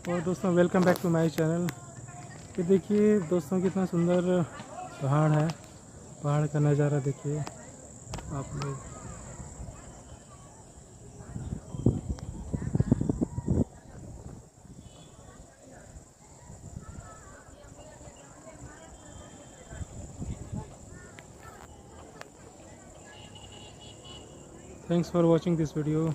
और दोस्तों welcome back to my channel. ये देखिए दोस्तों कितना सुंदर पहाड़ है। पहाड़ का नज़ारा देखिए आप लोग। Thanks for watching this video.